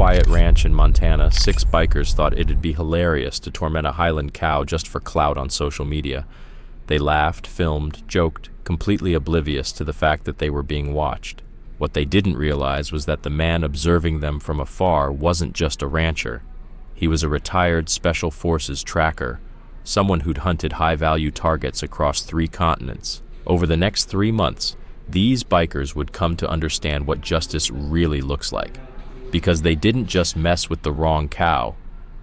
quiet ranch in Montana, 6 bikers thought it'd be hilarious to torment a Highland cow just for clout on social media. They laughed, filmed, joked, completely oblivious to the fact that they were being watched. What they didn't realize was that the man observing them from afar wasn't just a rancher. He was a retired Special Forces tracker, someone who'd hunted high-value targets across 3 continents. Over the next 3 months, these bikers would come to understand what justice really looks like. Because they didn't just mess with the wrong cow,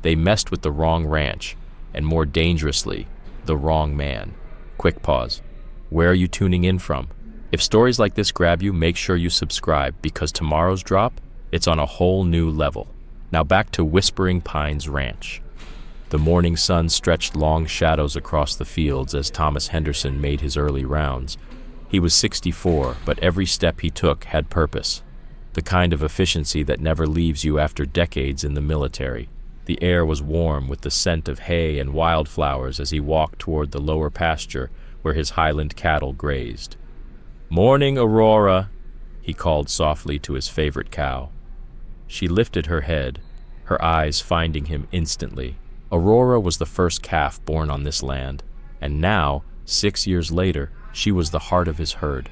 they messed with the wrong ranch, and more dangerously, the wrong man. Quick pause. Where are you tuning in from? If stories like this grab you, make sure you subscribe, because tomorrow's drop, it's on a whole new level. Now back to Whispering Pines Ranch. The morning sun stretched long shadows across the fields as Thomas Henderson made his early rounds. He was 64, but every step he took had purpose. The kind of efficiency that never leaves you after decades in the military. The air was warm with the scent of hay and wildflowers as he walked toward the lower pasture where his Highland cattle grazed. "Morning, Aurora," he called softly to his favorite cow. She lifted her head, her eyes finding him instantly. Aurora was the first calf born on this land, and now, 6 years later, she was the heart of his herd.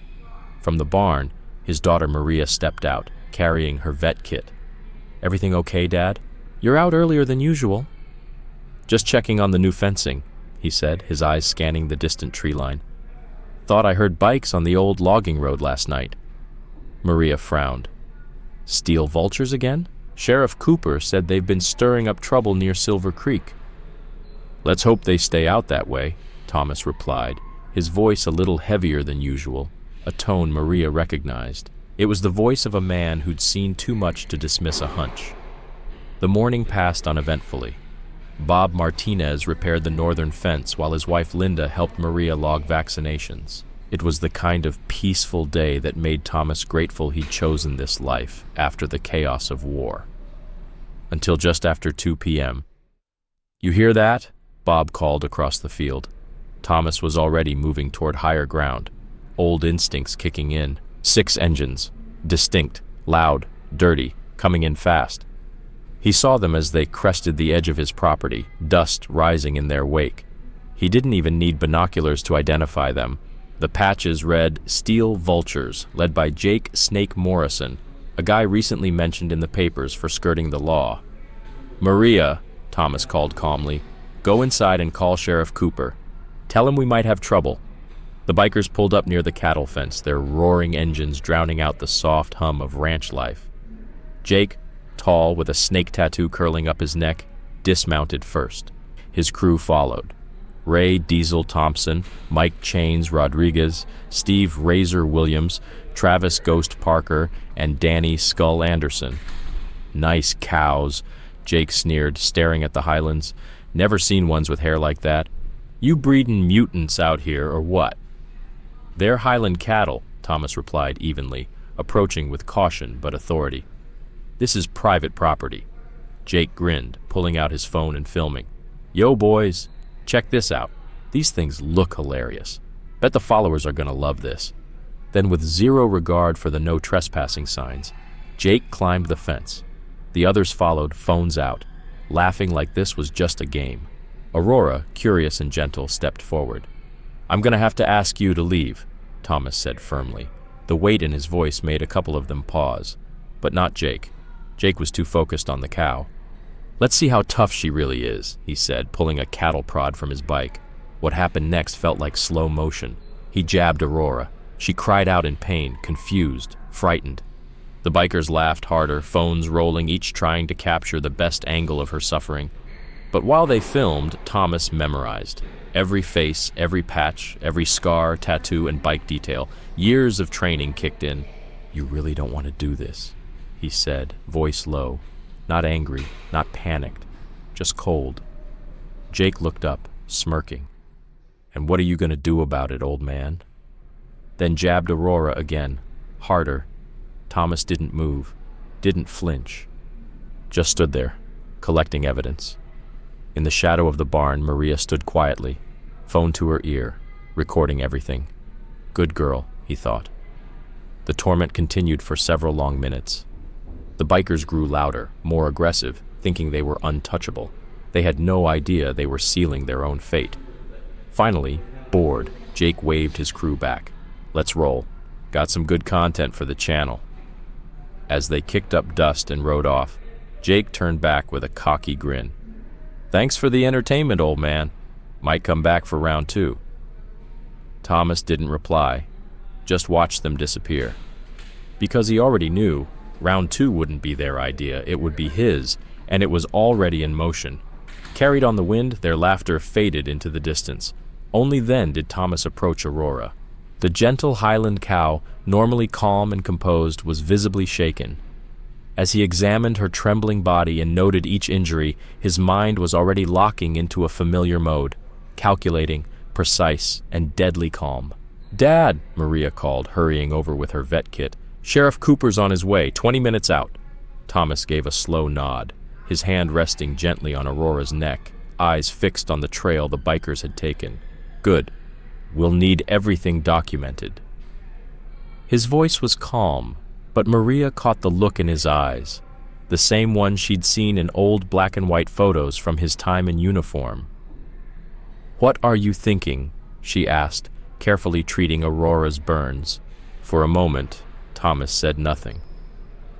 From the barn, his daughter Maria stepped out, carrying her vet kit. "Everything okay, Dad? You're out earlier than usual." "Just checking on the new fencing," he said, his eyes scanning the distant tree line. "Thought I heard bikes on the old logging road last night." Maria frowned. "Steel vultures again? Sheriff Cooper said they've been stirring up trouble near Silver Creek." "Let's hope they stay out that way," Thomas replied, his voice a little heavier than usual, a tone Maria recognized. It was the voice of a man who'd seen too much to dismiss a hunch. The morning passed uneventfully. Bob Martinez repaired the northern fence while his wife Linda helped Maria log vaccinations. It was the kind of peaceful day that made Thomas grateful he'd chosen this life after the chaos of war. Until just after 2 p.m. "You hear that?" Bob called across the field. Thomas was already moving toward higher ground, old instincts kicking in. 6 engines, distinct, loud, dirty, coming in fast. He saw them as they crested the edge of his property, dust rising in their wake. He didn't even need binoculars to identify them. The patches read Steel Vultures, led by Jake "Snake" Morrison, a guy recently mentioned in the papers for skirting the law. "Maria," Thomas called calmly, "go inside and call Sheriff Cooper. Tell him we might have trouble." The bikers pulled up near the cattle fence, their roaring engines drowning out the soft hum of ranch life. Jake, tall with a snake tattoo curling up his neck, dismounted first. His crew followed. Ray Diesel Thompson, Mike Chains Rodriguez, Steve Razor Williams, Travis Ghost Parker, and Danny Skull Anderson. "Nice cows," Jake sneered, staring at the Highlands. "Never seen ones with hair like that. You breedin' mutants out here, or what?" "They're Highland cattle," Thomas replied evenly, approaching with caution but authority. "This is private property." Jake grinned, pulling out his phone and filming. "Yo, boys, check this out. These things look hilarious. Bet the followers are gonna love this." Then, with zero regard for the no trespassing signs, Jake climbed the fence. The others followed, phones out, laughing like this was just a game. Aurora, curious and gentle, stepped forward. "I'm gonna have to ask you to leave," Thomas said firmly. The weight in his voice made a couple of them pause, but not Jake. Jake was too focused on the cow. "Let's see how tough she really is," he said, pulling a cattle prod from his bike. What happened next felt like slow motion. He jabbed Aurora. She cried out in pain, confused, frightened. The bikers laughed harder, phones rolling, each trying to capture the best angle of her suffering. But while they filmed, Thomas memorized. Every face, every patch, every scar, tattoo, and bike detail. Years of training kicked in. "You really don't want to do this," he said, voice low. Not angry, not panicked, just cold. Jake looked up, smirking. "And what are you going to do about it, old man?" Then jabbed Aurora again, harder. Thomas didn't move, didn't flinch. Just stood there, collecting evidence. In the shadow of the barn, Maria stood quietly, phone to her ear, recording everything. Good girl, he thought. The torment continued for several long minutes. The bikers grew louder, more aggressive, thinking they were untouchable. They had no idea they were sealing their own fate. Finally, bored, Jake waved his crew back. "Let's roll. Got some good content for the channel." As they kicked up dust and rode off, Jake turned back with a cocky grin. "Thanks for the entertainment, old man. Might come back for round 2. Thomas didn't reply, just watched them disappear. Because he already knew, round 2 wouldn't be their idea, it would be his, and it was already in motion. Carried on the wind, their laughter faded into the distance. Only then did Thomas approach Aurora. The gentle Highland cow, normally calm and composed, was visibly shaken. As he examined her trembling body and noted each injury, his mind was already locking into a familiar mode, calculating, precise, and deadly calm. "Dad," Maria called, hurrying over with her vet kit. "Sheriff Cooper's on his way, 20 minutes out." Thomas gave a slow nod, his hand resting gently on Aurora's neck, eyes fixed on the trail the bikers had taken. "Good. We'll need everything documented." His voice was calm, but Maria caught the look in his eyes, the same one she'd seen in old black and white photos from his time in uniform. "What are you thinking?" she asked, carefully treating Aurora's burns. For a moment, Thomas said nothing.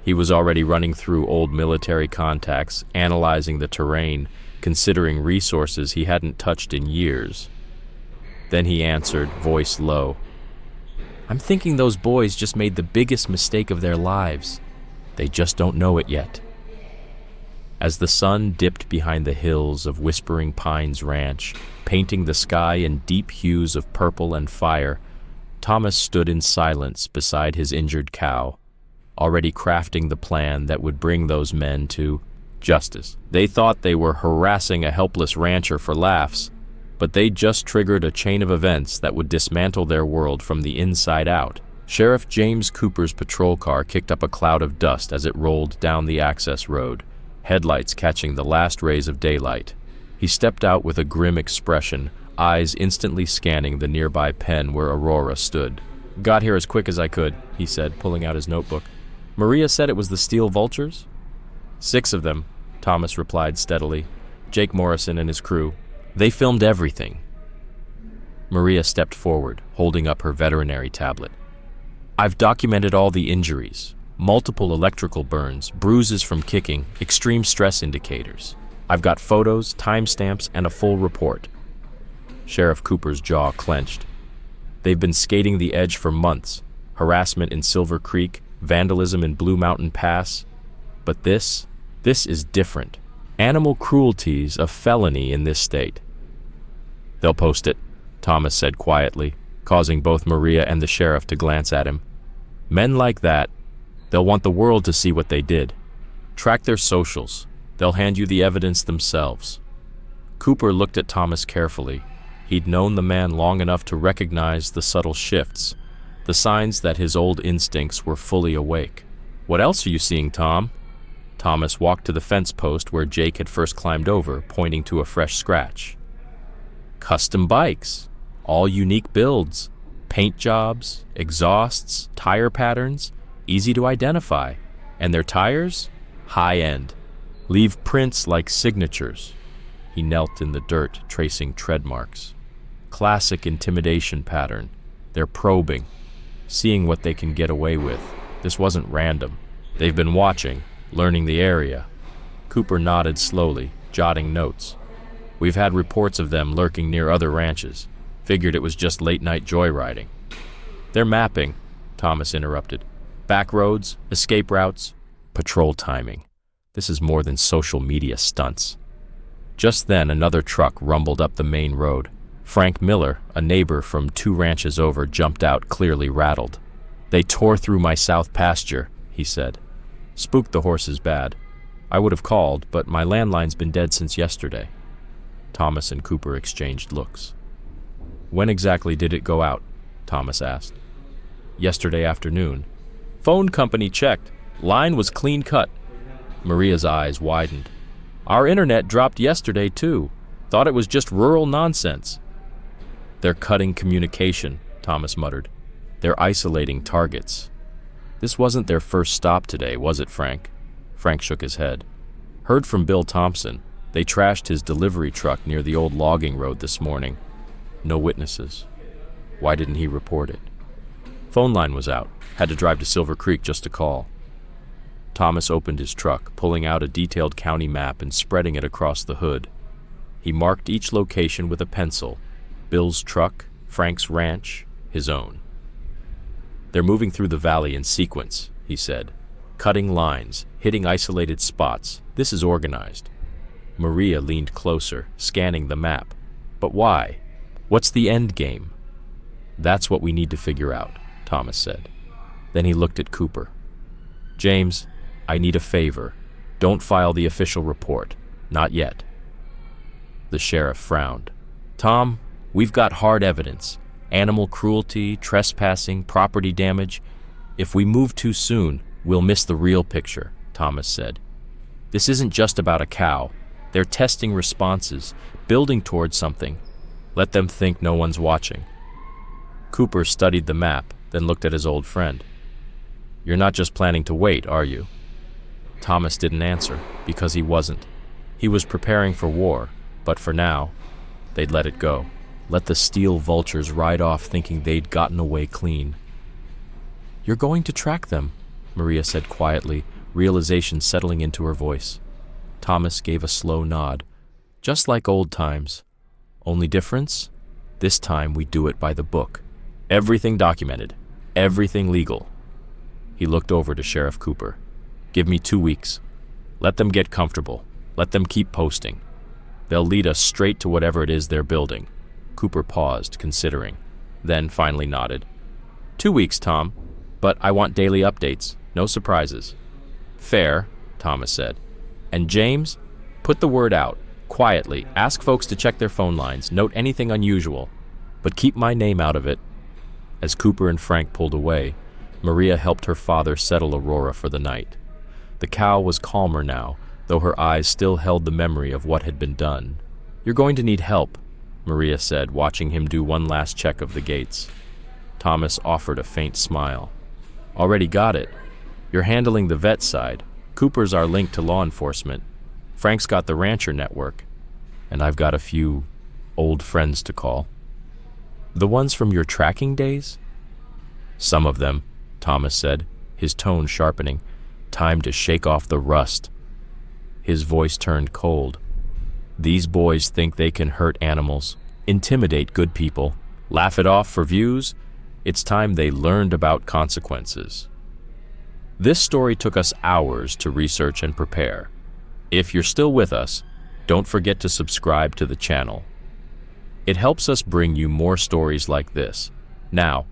He was already running through old military contacts, analyzing the terrain, considering resources he hadn't touched in years. Then he answered, voice low. "I'm thinking those boys just made the biggest mistake of their lives. They just don't know it yet." As the sun dipped behind the hills of Whispering Pines Ranch, painting the sky in deep hues of purple and fire, Thomas stood in silence beside his injured cow, already crafting the plan that would bring those men to justice. They thought they were harassing a helpless rancher for laughs, but they just triggered a chain of events that would dismantle their world from the inside out. Sheriff James Cooper's patrol car kicked up a cloud of dust as it rolled down the access road, headlights catching the last rays of daylight. He stepped out with a grim expression, eyes instantly scanning the nearby pen where Aurora stood. "Got here as quick as I could," he said, pulling out his notebook. "Maria said it was the Steel Vultures?" "6 of them," Thomas replied steadily. "Jake Morrison and his crew. They filmed everything." Maria stepped forward, holding up her veterinary tablet. "I've documented all the injuries. Multiple electrical burns, bruises from kicking, extreme stress indicators. I've got photos, timestamps, and a full report." Sheriff Cooper's jaw clenched. They've been skating the edge for months. Harassment in Silver Creek, vandalism in Blue Mountain Pass. But this is different. Animal cruelty's a felony in this state. "They'll post it," Thomas said quietly, causing both Maria and the sheriff to glance at him. "Men like that, they'll want the world to see what they did. Track their socials. They'll hand you the evidence themselves." Cooper looked at Thomas carefully. He'd known the man long enough to recognize the subtle shifts, the signs that his old instincts were fully awake. "What else are you seeing, Tom?" Thomas walked to the fence post where Jake had first climbed over, pointing to a fresh scratch. "Custom bikes, all unique builds, paint jobs, exhausts, tire patterns, easy to identify, and their tires, high-end. Leave prints like signatures." He knelt in the dirt, tracing tread marks. "Classic intimidation pattern. They're probing, seeing what they can get away with. This wasn't random. They've been watching, learning the area." Cooper nodded slowly, jotting notes. "We've had reports of them lurking near other ranches. Figured it was just late-night joyriding." "They're mapping," Thomas interrupted. "Back roads, escape routes, patrol timing. This is more than social media stunts." Just then, another truck rumbled up the main road. Frank Miller, a neighbor from 2 ranches over, jumped out, clearly rattled. "They tore through my south pasture," he said. "Spooked the horses bad. I would have called, but my landline's been dead since yesterday." Thomas and Cooper exchanged looks. "When exactly did it go out?" Thomas asked. "Yesterday afternoon. Phone company checked. Line was clean cut." Maria's eyes widened. "Our internet dropped yesterday, too. Thought it was just rural nonsense." "They're cutting communication," Thomas muttered. "They're isolating targets. This wasn't their first stop today, was it, Frank?" Frank shook his head. Heard from Bill Thompson. They trashed his delivery truck near the old logging road this morning. No witnesses. Why didn't he report it? Phone line was out. Had to drive to Silver Creek just to call. Thomas opened his truck, pulling out a detailed county map and spreading it across the hood. He marked each location with a pencil. Bill's truck, Frank's ranch, his own. They're moving through the valley in sequence, he said. Cutting lines, hitting isolated spots. This is organized. Maria leaned closer, scanning the map. But why? What's the end game? That's what we need to figure out, Thomas said. Then he looked at Cooper. James, I need a favor. Don't file the official report. Not yet. The sheriff frowned. Tom, we've got hard evidence. Animal cruelty, trespassing, property damage. If we move too soon, we'll miss the real picture, Thomas said. This isn't just about a cow. They're testing responses, building towards something. Let them think no one's watching. Cooper studied the map, then looked at his old friend. You're not just planning to wait, are you? Thomas didn't answer, because he wasn't. He was preparing for war, but for now, they'd let it go. Let the steel vultures ride off thinking they'd gotten away clean. You're going to track them, Maria said quietly, realization settling into her voice. Thomas gave a slow nod. Just like old times. Only difference? This time we do it by the book. Everything documented. Everything legal. He looked over to Sheriff Cooper. Give me 2 weeks. Let them get comfortable. Let them keep posting. They'll lead us straight to whatever it is they're building. Cooper paused, considering, then finally nodded. 2 weeks, Tom, but I want daily updates, no surprises. Fair, Thomas said. And James, put the word out, quietly. Ask folks to check their phone lines, note anything unusual, but keep my name out of it. As Cooper and Frank pulled away, Maria helped her father settle Aurora for the night. The cow was calmer now, though her eyes still held the memory of what had been done. You're going to need help, Maria said, watching him do one last check of the gates. Thomas offered a faint smile. Already got it. You're handling the vet side. Cooper's our link to law enforcement. Frank's got the rancher network. And I've got a few old friends to call. The ones from your tracking days? Some of them, Thomas said, his tone sharpening. Time to shake off the rust. His voice turned cold. These boys think they can hurt animals, intimidate good people, laugh it off for views. It's time they learned about consequences. This story took us hours to research and prepare. If you're still with us, don't forget to subscribe to the channel. It helps us bring you more stories like this. Now,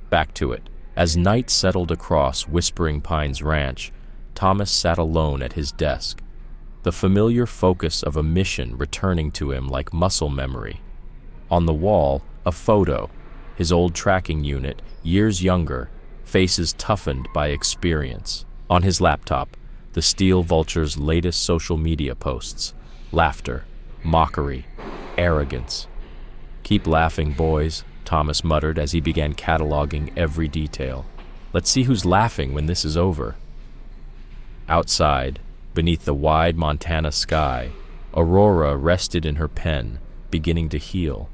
back to it. As night settled across Whispering Pines Ranch, Thomas sat alone at his desk, the familiar focus of a mission returning to him like muscle memory. On the wall, a photo, his old tracking unit, years younger, faces toughened by experience. On his laptop, the Steel Vulture's latest social media posts. Laughter, mockery, arrogance. Keep laughing, boys, Thomas muttered as he began cataloging every detail. Let's see who's laughing when this is over. Outside, beneath the wide Montana sky, Aurora rested in her pen, beginning to heal.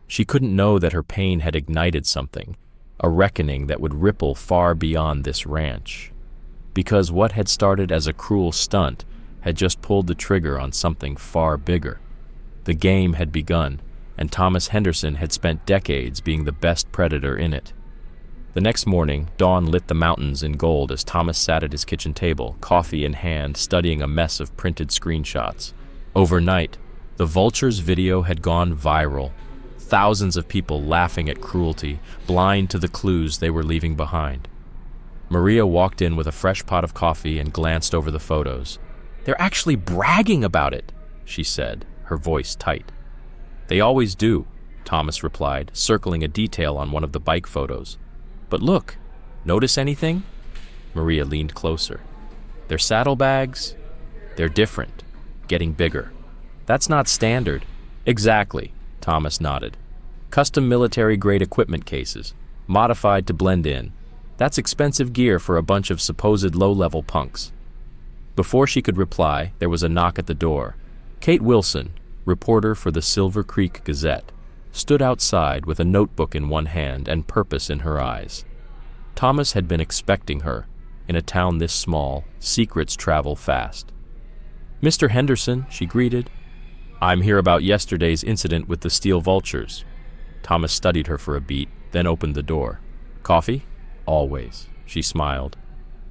She couldn't know that her pain had ignited something, a reckoning that would ripple far beyond this ranch. Because what had started as a cruel stunt had just pulled the trigger on something far bigger. The game had begun, and Thomas Henderson had spent decades being the best predator in it. The next morning, dawn lit the mountains in gold as Thomas sat at his kitchen table, coffee in hand, studying a mess of printed screenshots. Overnight, the Vulture's video had gone viral. Thousands of people laughing at cruelty, blind to the clues they were leaving behind. Maria walked in with a fresh pot of coffee and glanced over the photos. They're actually bragging about it, she said, her voice tight. They always do, Thomas replied, circling a detail on one of the bike photos. But look, notice anything? Maria leaned closer. Their saddlebags? They're different, getting bigger. That's not standard. Exactly, Thomas nodded. Custom military-grade equipment cases, modified to blend in. That's expensive gear for a bunch of supposed low-level punks. Before she could reply, there was a knock at the door. Kate Wilson, reporter for the Silver Creek Gazette, stood outside with a notebook in one hand and purpose in her eyes. Thomas had been expecting her. In a town this small, secrets travel fast. "Mr. Henderson," she greeted. "I'm here about yesterday's incident with the steel vultures." Thomas studied her for a beat, then opened the door. "Coffee?" "Always," she smiled.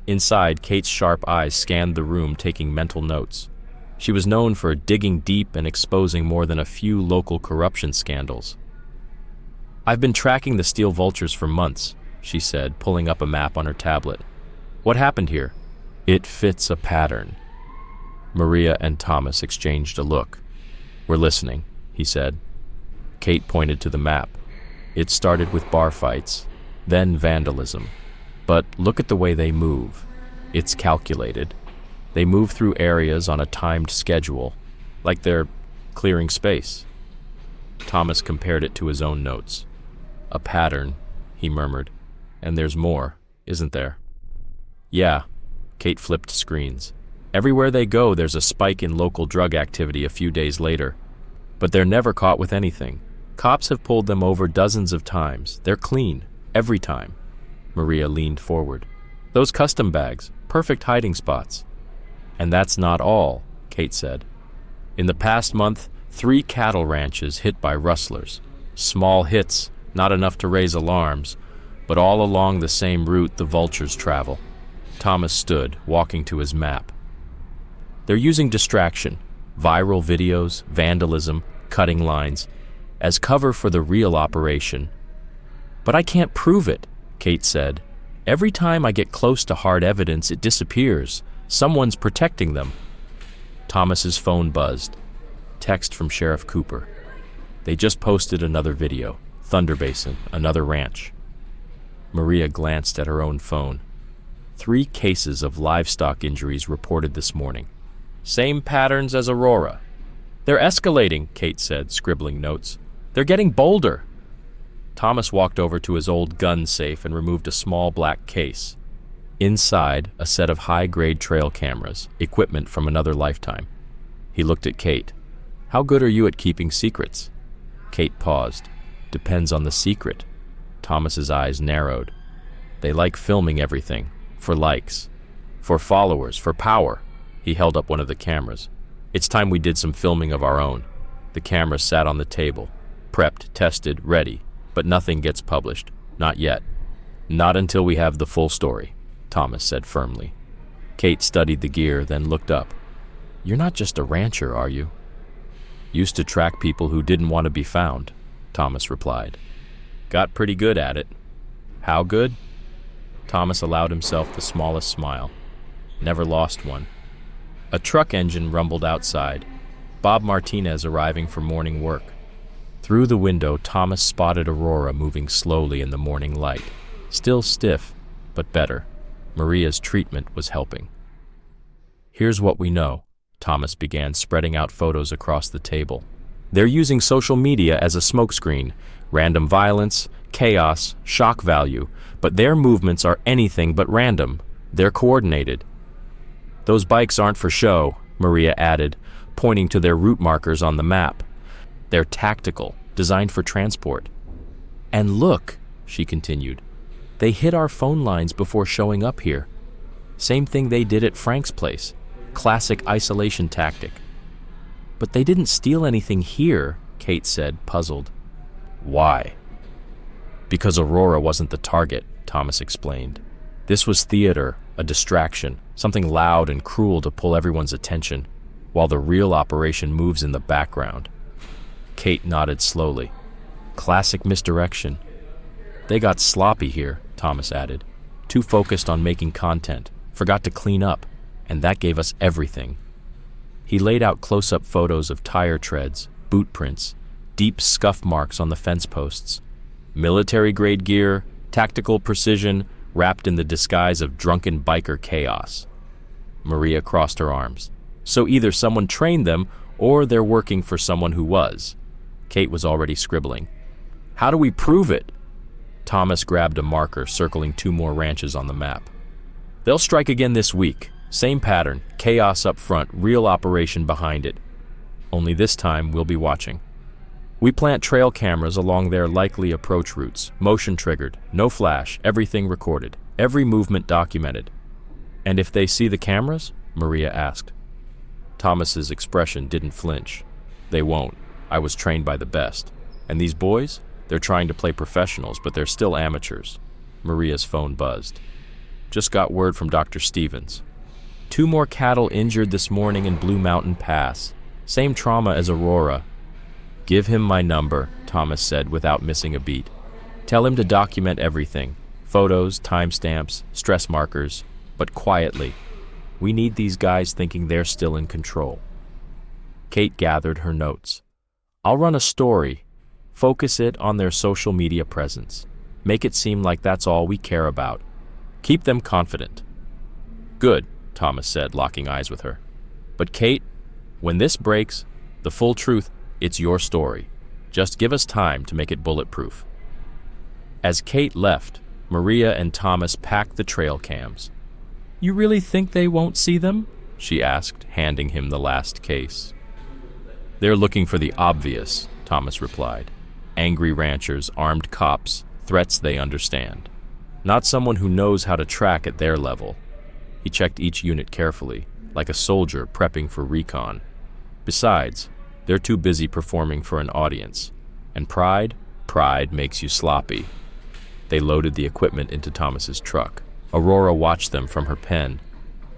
Inside, Kate's sharp eyes scanned the room, taking mental notes. She was known for digging deep and exposing more than a few local corruption scandals. "I've been tracking the steel vultures for months," she said, pulling up a map on her tablet. "What happened here?" "It fits a pattern." Maria and Thomas exchanged a look. "We're listening," he said. Kate pointed to the map. "It started with bar fights, then vandalism. But look at the way they move. It's calculated. They move through areas on a timed schedule, like they're clearing space." Thomas compared it to his own notes. "A pattern," he murmured. "And there's more, isn't there?" "Yeah." Kate flipped screens. "Everywhere they go, there's a spike in local drug activity a few days later. But they're never caught with anything. Cops have pulled them over dozens of times. They're clean, every time." Maria leaned forward. "Those custom bags, perfect hiding spots." "And that's not all," Kate said. "In the past month, 3 cattle ranches hit by rustlers. Small hits, not enough to raise alarms, but all along the same route the vultures travel." Thomas stood, walking to his map. "They're using distraction, viral videos, vandalism, cutting lines, as cover for the real operation." "But I can't prove it," Kate said. "Every time I get close to hard evidence, it disappears. Someone's protecting them." Thomas's phone buzzed. Text from Sheriff Cooper. "They just posted another video. Thunder Basin, another ranch." Maria glanced at her own phone. 3 cases of livestock injuries reported this morning. "Same patterns as Aurora." "They're escalating," Kate said, scribbling notes. "They're getting bolder." Thomas walked over to his old gun safe and removed a small black case. Inside, a set of high-grade trail cameras, equipment from another lifetime. He looked at Kate. "How good are you at keeping secrets?" Kate paused. "Depends on the secret." Thomas's eyes narrowed. "They like filming everything, for likes, for followers, for power." He held up one of the cameras. "It's time we did some filming of our own." The camera sat on the table, prepped, tested, ready, but nothing gets published. Not yet. "Not until we have the full story," Thomas said firmly. Kate studied the gear, then looked up. "You're not just a rancher, are you?" "Used to track people who didn't want to be found," Thomas replied. "Got pretty good at it." "How good?" Thomas allowed himself the smallest smile. "Never lost one." A truck engine rumbled outside. Bob Martinez arriving for morning work. Through the window, Thomas spotted Aurora moving slowly in the morning light. Still stiff, but better. Maria's treatment was helping. "Here's what we know," Thomas began, spreading out photos across the table. "They're using social media as a smokescreen. Random violence, chaos, shock value. But their movements are anything but random. They're coordinated." "Those bikes aren't for show," Maria added, pointing to their route markers on the map. "They're tactical, designed for transport." "And look," she continued, "they hit our phone lines before showing up here. Same thing they did at Frank's place. Classic isolation tactic." "But they didn't steal anything here," Kate said, puzzled. "Why?" "Because Aurora wasn't the target," Thomas explained. "This was theater, a distraction, something loud and cruel to pull everyone's attention, while the real operation moves in the background." Kate nodded slowly. "Classic misdirection." "They got sloppy here," Thomas added. "Too focused on making content, forgot to clean up, and that gave us everything." He laid out close-up photos of tire treads, boot prints, deep scuff marks on the fence posts. Military-grade gear, tactical precision, wrapped in the disguise of drunken biker chaos. Maria crossed her arms. "So either someone trained them, or they're working for someone who was." Kate was already scribbling. "How do we prove it?" Thomas grabbed a marker, circling 2 more ranches on the map. "They'll strike again this week. Same pattern, chaos up front, real operation behind it. Only this time we'll be watching. We plant trail cameras along their likely approach routes, motion triggered, no flash, everything recorded, every movement documented. And if they see the cameras? Maria asked. Thomas's expression didn't flinch. They won't. I was trained by the best. And these boys? They're trying to play professionals, but they're still amateurs. Maria's phone buzzed. Just got word from Dr. Stevens. 2 more cattle injured this morning in Blue Mountain Pass. Same trauma as Aurora. Give him my number, Thomas said without missing a beat. Tell him to document everything. Photos, timestamps, stress markers, but quietly. We need these guys thinking they're still in control. Kate gathered her notes. I'll run a story. Focus it on their social media presence. Make it seem like that's all we care about. Keep them confident. Good, Thomas said, locking eyes with her. But Kate, when this breaks, the full truth, it's your story. Just give us time to make it bulletproof. As Kate left, Maria and Thomas packed the trail cams. You really think they won't see them? She asked, handing him the last case. They're looking for the obvious, Thomas replied. Angry ranchers, armed cops, threats they understand. Not someone who knows how to track at their level. He checked each unit carefully, like a soldier prepping for recon. Besides, they're too busy performing for an audience. And pride makes you sloppy. They loaded the equipment into Thomas's truck. Aurora watched them from her pen,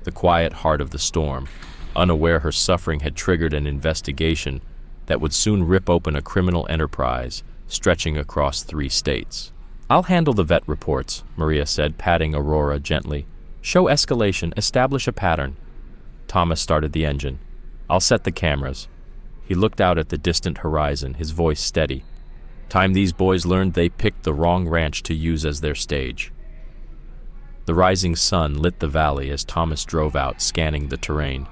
the quiet heart of the storm, unaware her suffering had triggered an investigation that would soon rip open a criminal enterprise stretching across 3 states. I'll handle the vet reports, Maria said, patting Aurora gently. Show escalation, establish a pattern. Thomas started the engine. I'll set the cameras. He looked out at the distant horizon, his voice steady. Time these boys learned they picked the wrong ranch to use as their stage. The rising sun lit the valley as Thomas drove out, scanning the terrain.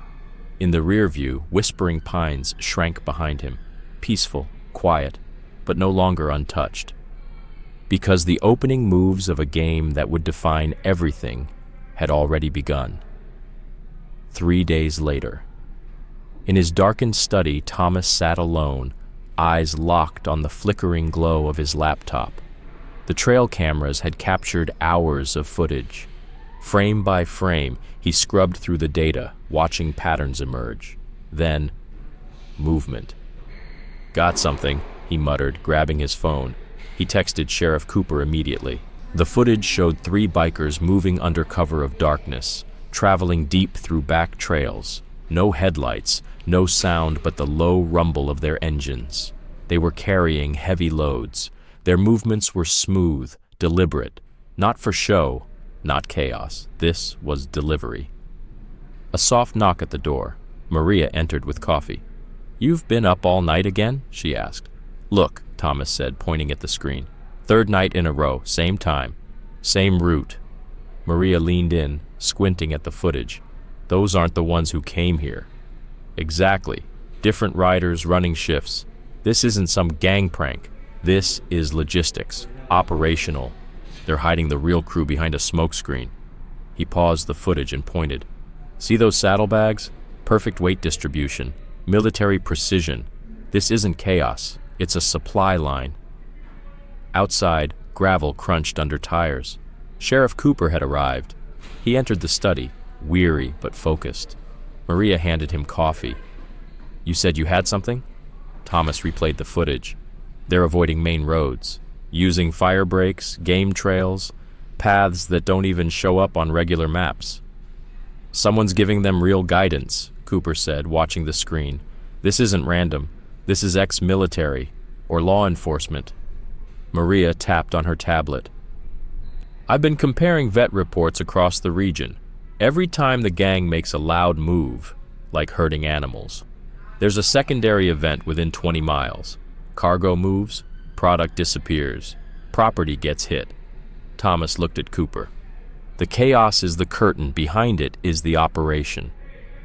In the rear view, whispering pines shrank behind him, peaceful, quiet, but no longer untouched. Because the opening moves of a game that would define everything had already begun. 3 days later. In his darkened study, Thomas sat alone, eyes locked on the flickering glow of his laptop. The trail cameras had captured hours of footage. Frame by frame, he scrubbed through the data, watching patterns emerge. Then, movement. Got something, he muttered, grabbing his phone. He texted Sheriff Cooper immediately. The footage showed 3 bikers moving under cover of darkness, traveling deep through back trails. No headlights, no sound but the low rumble of their engines. They were carrying heavy loads. Their movements were smooth, deliberate, not for show, not chaos. This was delivery. A soft knock at the door. Maria entered with coffee. You've been up all night again? She asked. Look, Thomas said, pointing at the screen. 3rd night in a row, same time, same route. Maria leaned in, squinting at the footage. Those aren't the ones who came here. Exactly. Different riders running shifts. This isn't some gang prank. This is logistics, operational. They're hiding the real crew behind a smokescreen. He paused the footage and pointed. See those saddlebags? Perfect weight distribution, military precision. This isn't chaos. It's a supply line. Outside, gravel crunched under tires. Sheriff Cooper had arrived. He entered the study, weary but focused. Maria handed him coffee. You said you had something? Thomas replayed the footage. They're avoiding main roads, using fire breaks, game trails, paths that don't even show up on regular maps. Someone's giving them real guidance, Cooper said, watching the screen. This isn't random. This is ex-military, or law enforcement. Maria tapped on her tablet. I've been comparing vet reports across the region. Every time the gang makes a loud move, like herding animals, there's a secondary event within 20 miles. Cargo moves, product disappears, property gets hit. Thomas looked at Cooper. The chaos is the curtain, behind it is the operation.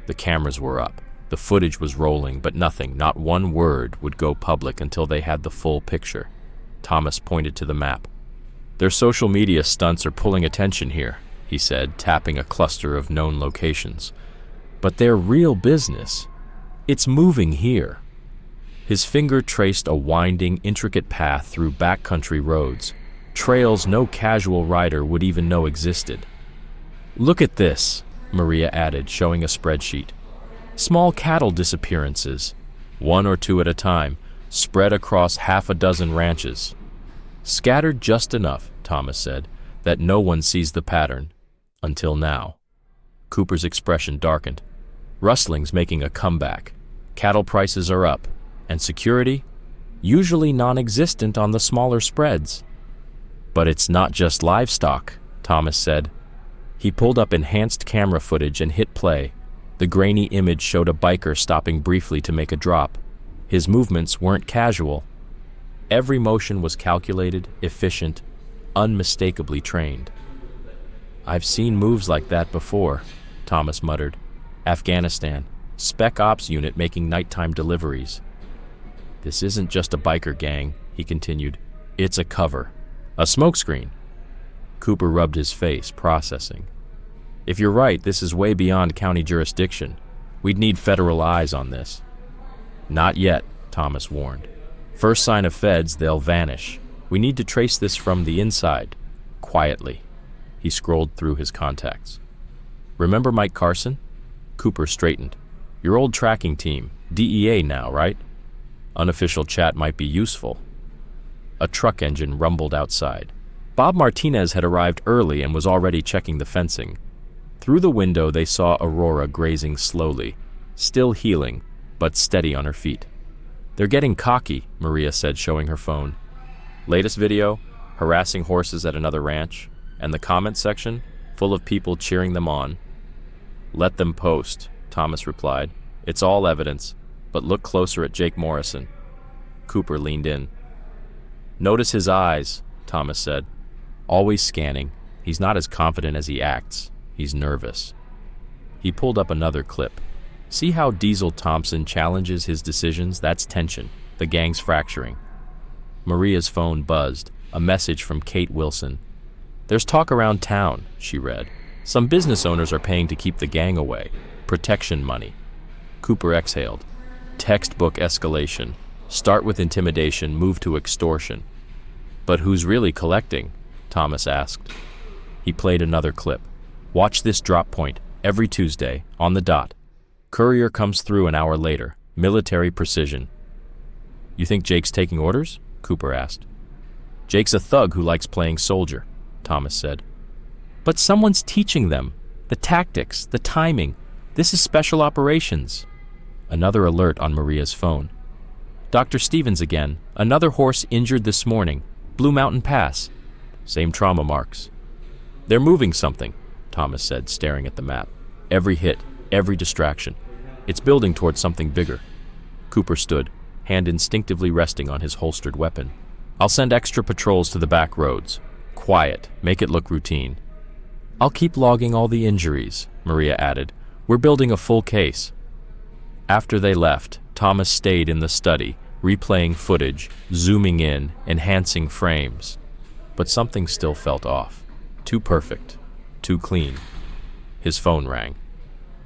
The cameras were up. The footage was rolling, but nothing, not one word, would go public until they had the full picture. Thomas pointed to the map. Their social media stunts are pulling attention here, he he said, tapping a cluster of known locations. "But they're real business. It's moving here." His finger traced a winding, intricate path through backcountry roads, trails no casual rider would even know existed. "Look at this," Maria added, showing a spreadsheet. "Small cattle disappearances, 1 or 2 at a time, spread across half a dozen ranches. Scattered just enough," Thomas said, "that no one sees the pattern. Until now." Cooper's expression darkened. "Rustling's making a comeback. Cattle prices are up. And security? Usually non-existent on the smaller spreads." "But it's not just livestock," Thomas said. He pulled up enhanced camera footage and hit play. The grainy image showed a biker stopping briefly to make a drop. His movements weren't casual. Every motion was calculated, efficient, unmistakably trained. "I've seen moves like that before," Thomas muttered. "Afghanistan, spec ops unit making nighttime deliveries." "This isn't just a biker gang," he continued. "It's a cover. A smokescreen." Cooper rubbed his face, processing. "If you're right, this is way beyond county jurisdiction. We'd need federal eyes on this." "Not yet," Thomas warned. "First sign of feds, they'll vanish. We need to trace this from the inside, quietly." He scrolled through his contacts. "Remember Mike Carson?" Cooper straightened. "Your old tracking team, DEA now, right? Unofficial chat might be useful." A truck engine rumbled outside. Bob Martinez had arrived early and was already checking the fencing. Through the window they saw Aurora grazing slowly, still healing, but steady on her feet. "They're getting cocky," Maria said, showing her phone. Latest video, harassing horses at another ranch, and the comment section, full of people cheering them on. "Let them post," Thomas replied. "It's all evidence, but look closer at Jake Morrison." Cooper leaned in. "Notice his eyes," Thomas said. "Always scanning. He's not as confident as he acts. He's nervous." He pulled up another clip. "See how Diesel Thompson challenges his decisions? That's tension. The gang's fracturing." Maria's phone buzzed, a message from Kate Wilson. "There's talk around town," she read. "Some business owners are paying to keep the gang away. Protection money." Cooper exhaled. Textbook escalation. Start with intimidation, move to extortion. "But who's really collecting?" Thomas asked. He played another clip. "Watch this drop point, every Tuesday, on the dot. Courier comes through an hour later. Military precision." "You think Jake's taking orders?" Cooper asked. "Jake's a thug who likes playing soldier," Thomas said. "But someone's teaching them. The tactics, the timing. This is special operations." Another alert on Maria's phone. "Dr. Stevens again. Another horse injured this morning. Blue Mountain Pass. Same trauma marks." "They're moving something," Thomas said, staring at the map. "Every hit, every distraction. It's building towards something bigger." Cooper stood, hand instinctively resting on his holstered weapon. "I'll send extra patrols to the back roads. Quiet, make it look routine." "I'll keep logging all the injuries," Maria added. "We're building a full case." After they left, Thomas stayed in the study, replaying footage, zooming in, enhancing frames. But something still felt off. Too perfect. Too clean. His phone rang.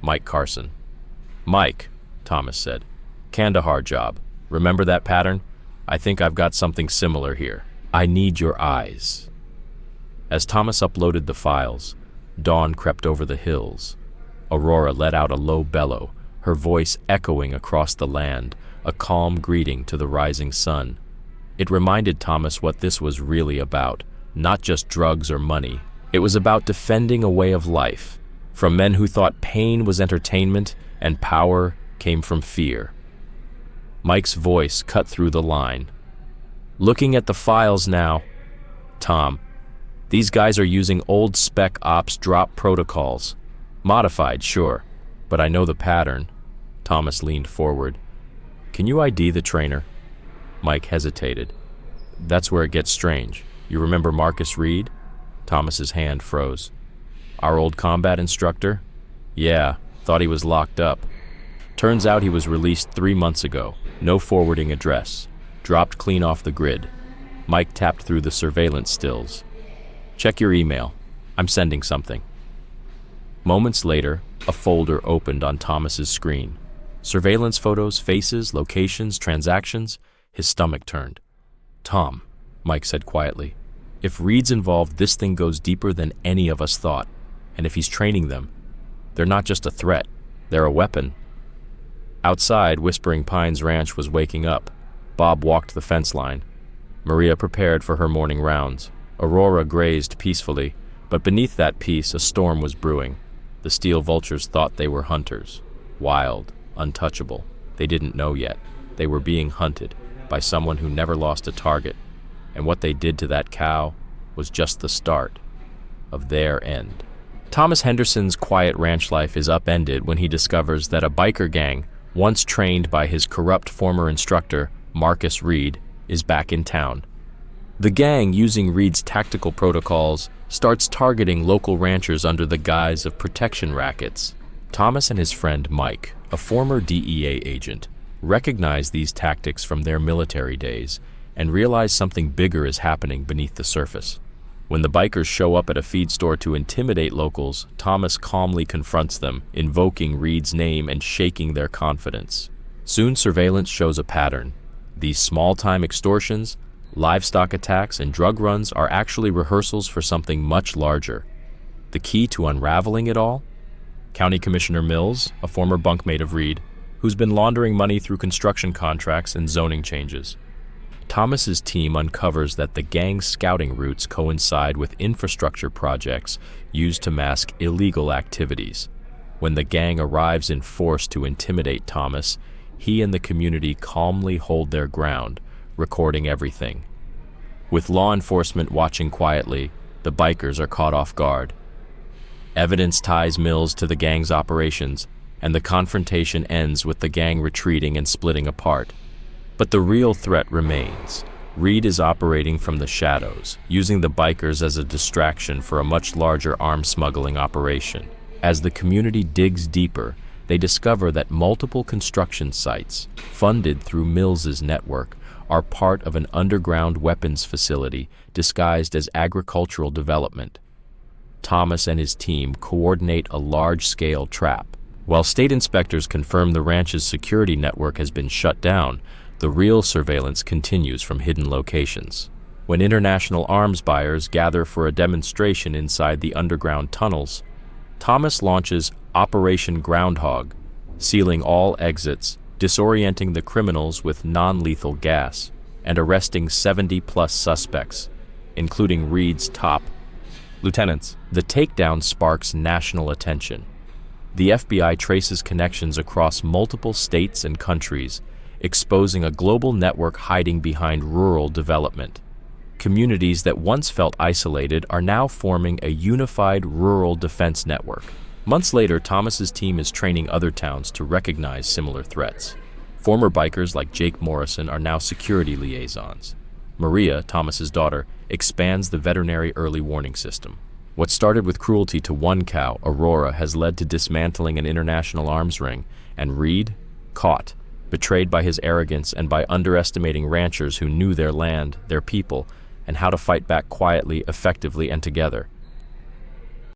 Mike Carson. "Mike," Thomas said. "Kandahar job. Remember that pattern? I think I've got something similar here. I need your eyes." As Thomas uploaded the files, dawn crept over the hills. Aurora let out a low bellow, her voice echoing across the land, a calm greeting to the rising sun. It reminded Thomas what this was really about, not just drugs or money. It was about defending a way of life, from men who thought pain was entertainment and power came from fear. Mike's voice cut through the line. "Looking at the files now, Tom, these guys are using old spec ops drop protocols. Modified, sure, but I know the pattern." Thomas leaned forward. "Can you ID the trainer?" Mike hesitated. "That's where it gets strange. You remember Marcus Reed?" Thomas's hand froze. "Our old combat instructor?" "Yeah, thought he was locked up. Turns out he was released 3 months ago. No forwarding address. Dropped clean off the grid." Mike tapped through the surveillance stills. "Check your email. I'm sending something." Moments later, a folder opened on Thomas's screen. Surveillance photos, faces, locations, transactions. His stomach turned. "Tom," Mike said quietly, "if Reed's involved, this thing goes deeper than any of us thought. And if he's training them, they're not just a threat, they're a weapon." Outside, Whispering Pines Ranch was waking up. Bob walked the fence line. Maria prepared for her morning rounds. Aurora grazed peacefully, but beneath that peace a storm was brewing. The steel vultures thought they were hunters. Wild, untouchable. They didn't know yet. They were being hunted by someone who never lost a target. And what they did to that cow was just the start of their end. Thomas Henderson's quiet ranch life is upended when he discovers that a biker gang, once trained by his corrupt former instructor, Marcus Reed, is back in town. The gang, using Reed's tactical protocols, starts targeting local ranchers under the guise of protection rackets. Thomas and his friend Mike, a former DEA agent, recognize these tactics from their military days and realize something bigger is happening beneath the surface. When the bikers show up at a feed store to intimidate locals, Thomas calmly confronts them, invoking Reed's name and shaking their confidence. Soon surveillance shows a pattern. These small-time extortions, livestock attacks, and drug runs are actually rehearsals for something much larger. The key to unraveling it all? County Commissioner Mills, a former bunkmate of Reed, who's been laundering money through construction contracts and zoning changes. Thomas's team uncovers that the gang's scouting routes coincide with infrastructure projects used to mask illegal activities. When the gang arrives in force to intimidate Thomas, he and the community calmly hold their ground, recording everything. With law enforcement watching quietly, the bikers are caught off guard. Evidence ties Mills to the gang's operations, and the confrontation ends with the gang retreating and splitting apart. But the real threat remains. Reed is operating from the shadows, using the bikers as a distraction for a much larger arms smuggling operation. As the community digs deeper, they discover that multiple construction sites, funded through Mills's network, are part of an underground weapons facility disguised as agricultural development. Thomas and his team coordinate a large-scale trap. While state inspectors confirm the ranch's security network has been shut down, the real surveillance continues from hidden locations. When international arms buyers gather for a demonstration inside the underground tunnels, Thomas launches Operation Groundhog, sealing all exits, disorienting the criminals with non-lethal gas, and arresting 70-plus suspects, including Reed's top lieutenants. The takedown sparks national attention. The FBI traces connections across multiple states and countries, exposing a global network hiding behind rural development. Communities that once felt isolated are now forming a unified rural defense network. Months later, Thomas's team is training other towns to recognize similar threats. Former bikers like Jake Morrison are now security liaisons. Maria, Thomas's daughter, expands the veterinary early warning system. What started with cruelty to one cow, Aurora, has led to dismantling an international arms ring, and Reed, caught, betrayed by his arrogance and by underestimating ranchers who knew their land, their people, and how to fight back quietly, effectively, and together.